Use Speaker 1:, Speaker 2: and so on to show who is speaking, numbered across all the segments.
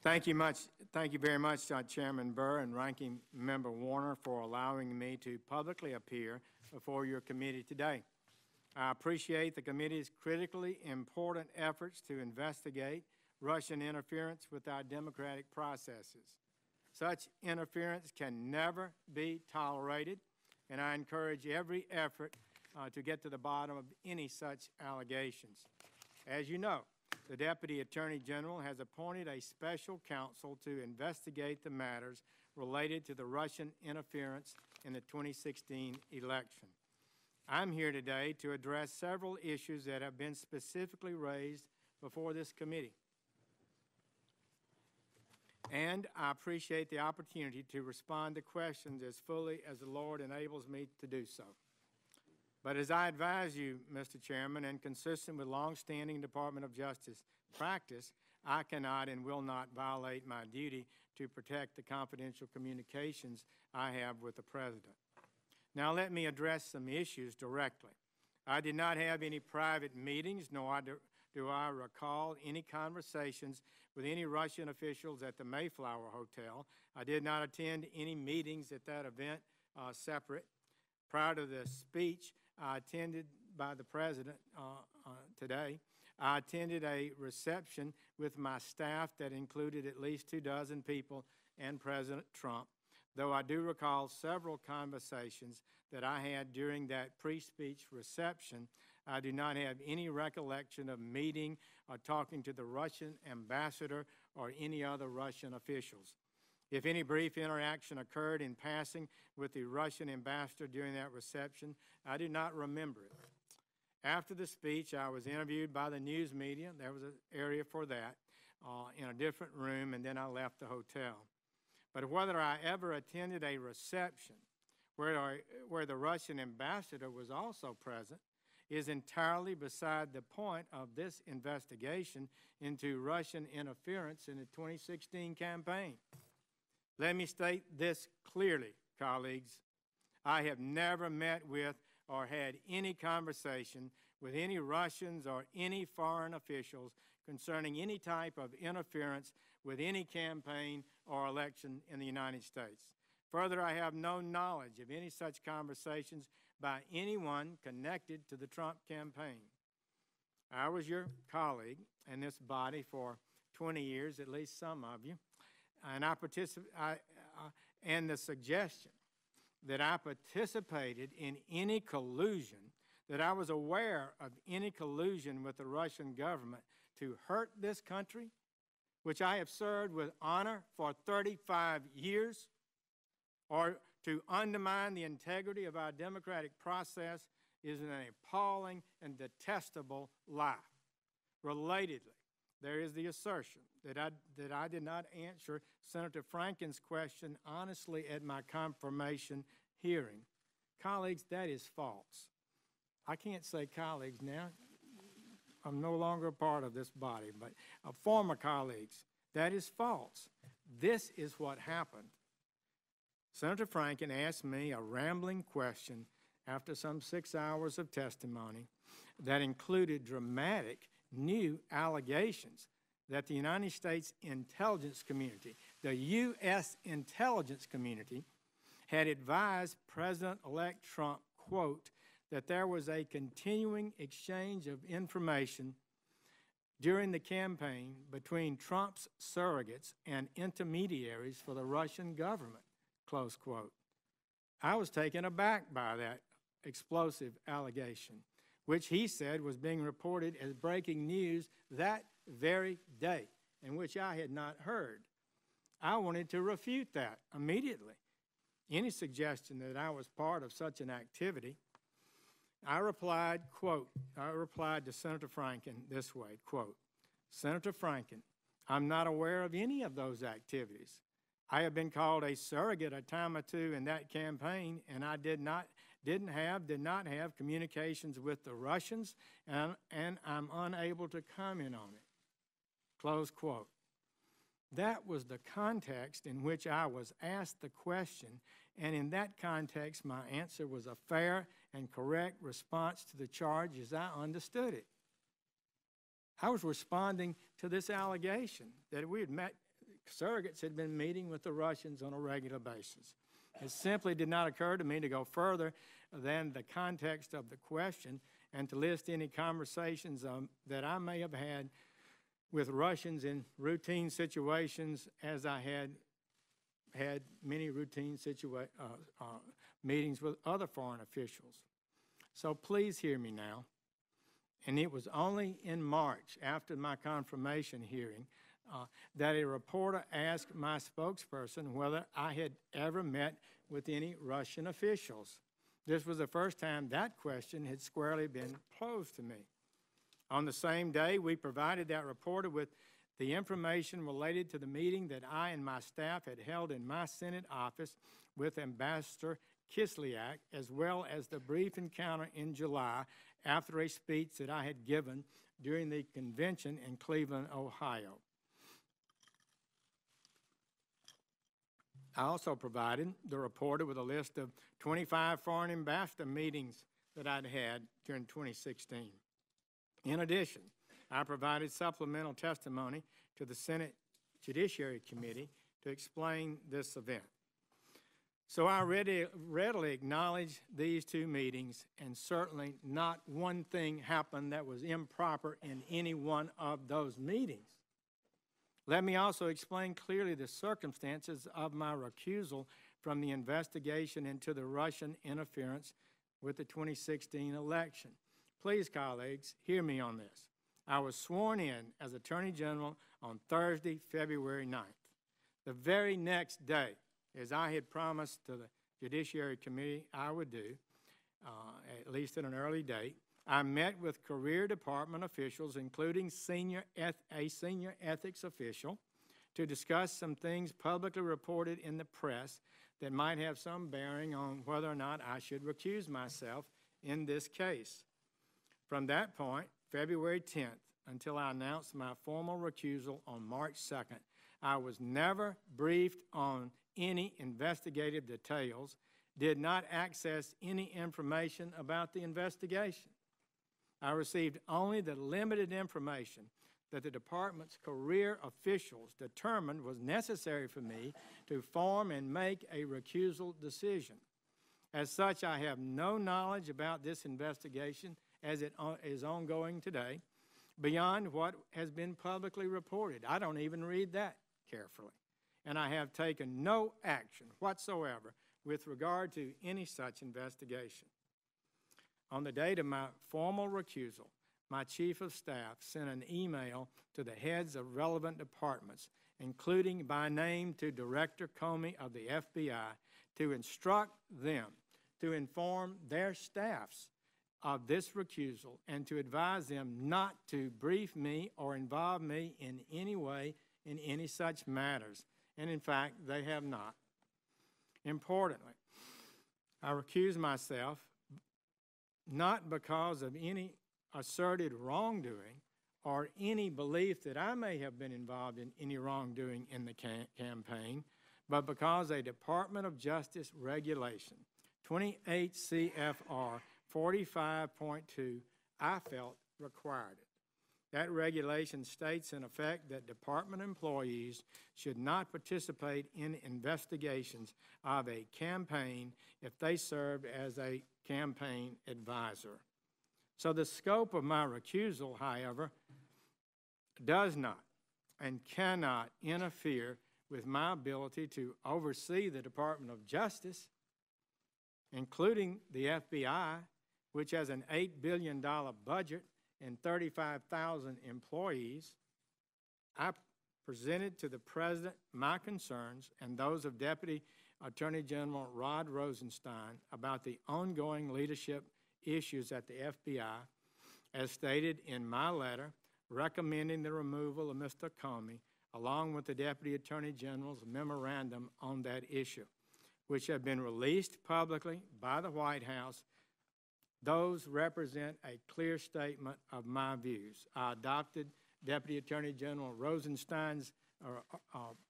Speaker 1: Thank you very much, Chairman Burr and Ranking Member Warner, for allowing me to publicly appear before your committee today. I appreciate the committee's critically important efforts to investigate Russian interference with our democratic processes. Such interference can never be tolerated, and I encourage every effort to get to the bottom of any such allegations. As you know, the Deputy Attorney General has appointed a special counsel to investigate the matters related to the Russian interference in the 2016 election. I'm here today to address several issues that have been specifically raised before this committee. And I appreciate the opportunity to respond to questions as fully as the Lord enables me to do so. But as I advise you, Mr. Chairman, and consistent with longstanding Department of Justice practice, I cannot and will not violate my duty to protect the confidential communications I have with the President. Now let me address some issues directly. I did not have any private meetings, nor do I recall any conversations with any Russian officials at the Mayflower Hotel. I did not attend any meetings at that event separate. Prior to the speech attended by the President today, I attended a reception with my staff that included at least 24 people and President Trump, though I do recall several conversations that I had during that pre-speech reception. I do not have any recollection of meeting or talking to the Russian ambassador or any other Russian officials. If any brief interaction occurred in passing with the Russian ambassador during that reception, I do not remember it. After the speech, I was interviewed by the news media. There was an area for that in a different room, and then I left the hotel. But whether I ever attended a reception where the Russian ambassador was also present is entirely beside the point of this investigation into Russian interference in the 2016 campaign. Let me state this clearly, colleagues. I have never met with or had any conversation with any Russians or any foreign officials concerning any type of interference with any campaign or election in the United States. Further, I have no knowledge of any such conversations by anyone connected to the Trump campaign. I was your colleague in this body for 20 years, at least some of you, and the suggestion that I participated in any collusion, that I was aware of any collusion with the Russian government to hurt this country, which I have served with honor for 35 years, or to undermine the integrity of our democratic process, is an appalling and detestable lie. Relatedly, there is the assertion that I did not answer Senator Franken's question honestly at my confirmation hearing. Colleagues, that is false. I can't say colleagues now. I'm no longer a part of this body, but former colleagues, that is false. This is what happened. Senator Franken asked me a rambling question after some 6 hours of testimony that included dramatic new allegations that the United States intelligence community, the U.S. intelligence community, had advised President-elect Trump, quote, that there was a continuing exchange of information during the campaign between Trump's surrogates and intermediaries for the Russian government, close quote. I was taken aback by that explosive allegation, which he said was being reported as breaking news that very day, and which I had not heard. I wanted to refute that immediately. Any suggestion that I was part of such an activity, I replied to Senator Franken this way, quote, Senator Franken, I'm not aware of any of those activities. I have been called a surrogate a time or two in that campaign, and I did not have communications with the Russians, and I'm unable to comment on it. Close quote. That was the context in which I was asked the question, and in that context, my answer was a fair and correct response to the charge as I understood it. I was responding to this allegation that we had met surrogates had been meeting with the Russians on a regular basis. It simply did not occur to me to go further than the context of the question and to list any conversations that I may have had with Russians in routine situations, as I had many routine meetings with other foreign officials. So please hear me now. And it was only in March, after my confirmation hearing, that a reporter asked my spokesperson whether I had ever met with any Russian officials. This was the first time that question had squarely been posed to me. On the same day, we provided that reporter with the information related to the meeting that I and my staff had held in my Senate office with Ambassador Kislyak, as well as the brief encounter in July after a speech that I had given during the convention in Cleveland, Ohio. I also provided the reporter with a list of 25 foreign ambassador meetings that I'd had during 2016. In addition, I provided supplemental testimony to the Senate Judiciary Committee to explain this event. So I readily acknowledge these two meetings, and certainly not one thing happened that was improper in any one of those meetings. Let me also explain clearly the circumstances of my recusal from the investigation into the Russian interference with the 2016 election. Please, colleagues, hear me on this. I was sworn in as Attorney General on Thursday, February 9th. The very next day, as I had promised to the Judiciary Committee I would do, at least at an early date, I met with career department officials, including a senior ethics official, to discuss some things publicly reported in the press that might have some bearing on whether or not I should recuse myself in this case. From that point, February 10th, until I announced my formal recusal on March 2nd, I was never briefed on any investigative details, did not access any information about the investigation. I received only the limited information that the department's career officials determined was necessary for me to form and make a recusal decision. As such, I have no knowledge about this investigation as it is ongoing today, beyond what has been publicly reported. I don't even read that carefully. And I have taken no action whatsoever with regard to any such investigation. On the date of my formal recusal, my Chief of Staff sent an email to the heads of relevant departments, including by name to Director Comey of the FBI, to instruct them to inform their staffs of this recusal and to advise them not to brief me or involve me in any way in any such matters. And in fact, they have not. Importantly, I recuse myself not because of any asserted wrongdoing or any belief that I may have been involved in any wrongdoing in the campaign, but because a Department of Justice regulation, 28 CFR 45.2, I felt required it. That regulation states in effect that department employees should not participate in investigations of a campaign if they served as a campaign advisor. So the scope of my recusal, however, does not and cannot interfere with my ability to oversee the Department of Justice, including the FBI, which has an $8 billion budget and 35,000 employees. I presented to the President my concerns and those of Deputy Attorney General Rod Rosenstein about the ongoing leadership issues at the FBI, as stated in my letter recommending the removal of Mr. Comey, along with the Deputy Attorney General's memorandum on that issue, which have been released publicly by the White House. Those represent a clear statement of my views. I adopted Deputy Attorney General Rosenstein's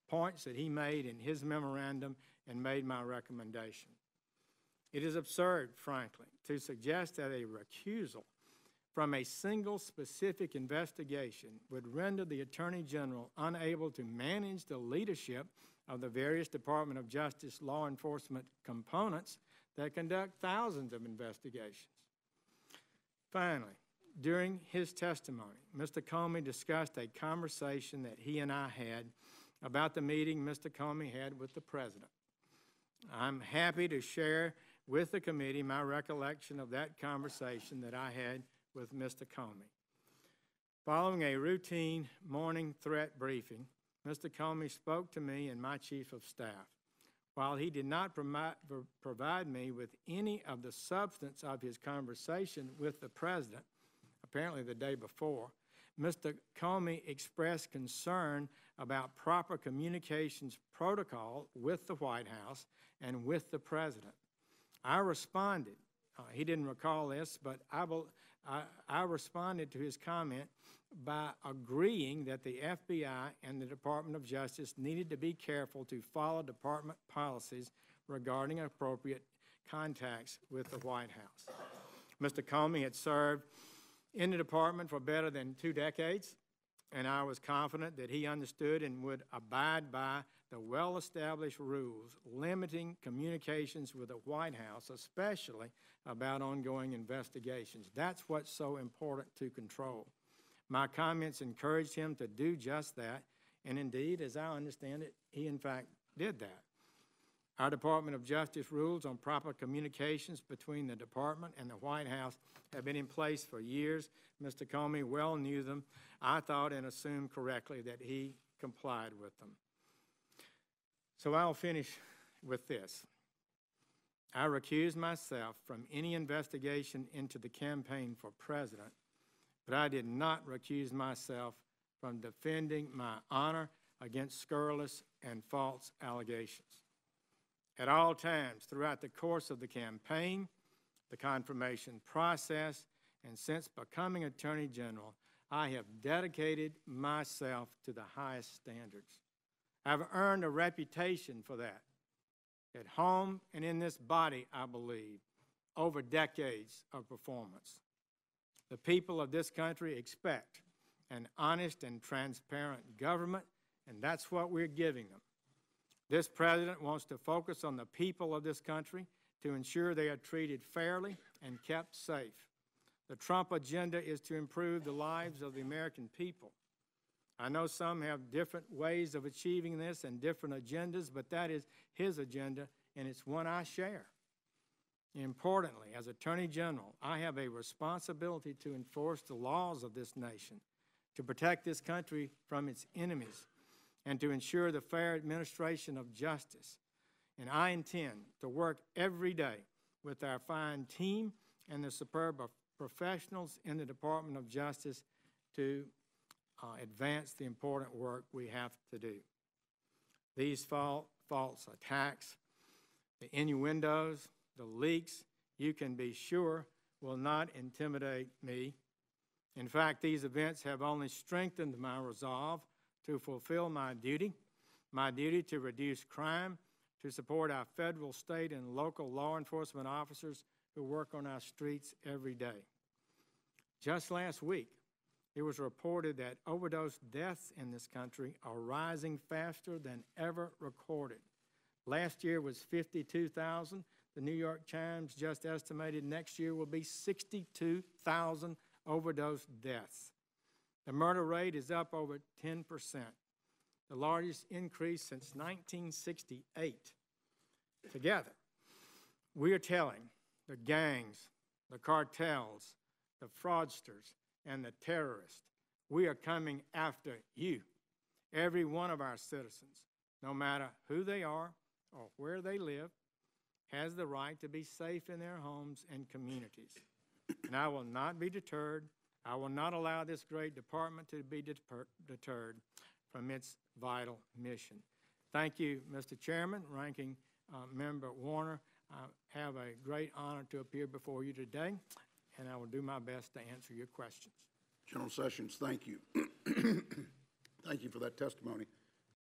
Speaker 1: points that he made in his memorandum and made my recommendation. It is absurd, frankly, to suggest that a recusal from a single specific investigation would render the Attorney General unable to manage the leadership of the various Department of Justice law enforcement components that conduct thousands of investigations. Finally, during his testimony, Mr. Comey discussed a conversation that he and I had about the meeting Mr. Comey had with the President. I'm happy to share with the committee my recollection of that conversation that I had with Mr. Comey. Following a routine morning threat briefing, Mr. Comey spoke to me and my Chief of Staff. While he did not provide me with any of the substance of his conversation with the President, apparently the day before, Mr. Comey expressed concern about proper communications protocol with the White House and with the President. I responded. He didn't recall this, but I responded to his comment by agreeing that the FBI and the Department of Justice needed to be careful to follow department policies regarding appropriate contacts with the White House. Mr. Comey had served in the department for better than 2 decades, and I was confident that he understood and would abide by the well-established rules limiting communications with the White House, especially about ongoing investigations. That's what's so important to control. My comments encouraged him to do just that, and indeed, as I understand it, he in fact did that. Our Department of Justice rules on proper communications between the department and the White House have been in place for years. Mr. Comey well knew them. I thought and assumed correctly that he complied with them. So I'll finish with this. I recused myself from any investigation into the campaign for president, but I did not recuse myself from defending my honor against scurrilous and false allegations. At all times throughout the course of the campaign, the confirmation process, and since becoming Attorney General, I have dedicated myself to the highest standards. I've earned a reputation for that, at home and in this body, I believe, over decades of performance. The people of this country expect an honest and transparent government, and that's what we're giving them. This president wants to focus on the people of this country to ensure they are treated fairly and kept safe. The Trump agenda is to improve the lives of the American people. I know some have different ways of achieving this and different agendas, but that is his agenda, and it's one I share. Importantly, as Attorney General, I have a responsibility to enforce the laws of this nation, to protect this country from its enemies, and to ensure the fair administration of justice. And I intend to work every day with our fine team and the superb professionals in the Department of Justice to advance the important work we have to do. These false attacks, the innuendos, the leaks, you can be sure will not intimidate me. In fact, these events have only strengthened my resolve to fulfill my duty to reduce crime, to support our federal, state, and local law enforcement officers who work on our streets every day. Just last week, it was reported that overdose deaths in this country are rising faster than ever recorded. Last year was 52,000. The New York Times just estimated next year will be 62,000 overdose deaths. The murder rate is up over 10%, the largest increase since 1968. Together, we are telling the gangs, the cartels, the fraudsters, and the terrorists, we are coming after you, every one of our citizens, no matter who they are or where they live, has the right to be safe in their homes and communities. And I will not be deterred. I will not allow this great department to be deterred from its vital mission. Thank you, Mr. Chairman, Ranking Member Warner. I have a great honor to appear before you today, and I will do my best to answer your questions.
Speaker 2: General Sessions, thank you. Thank you for that testimony.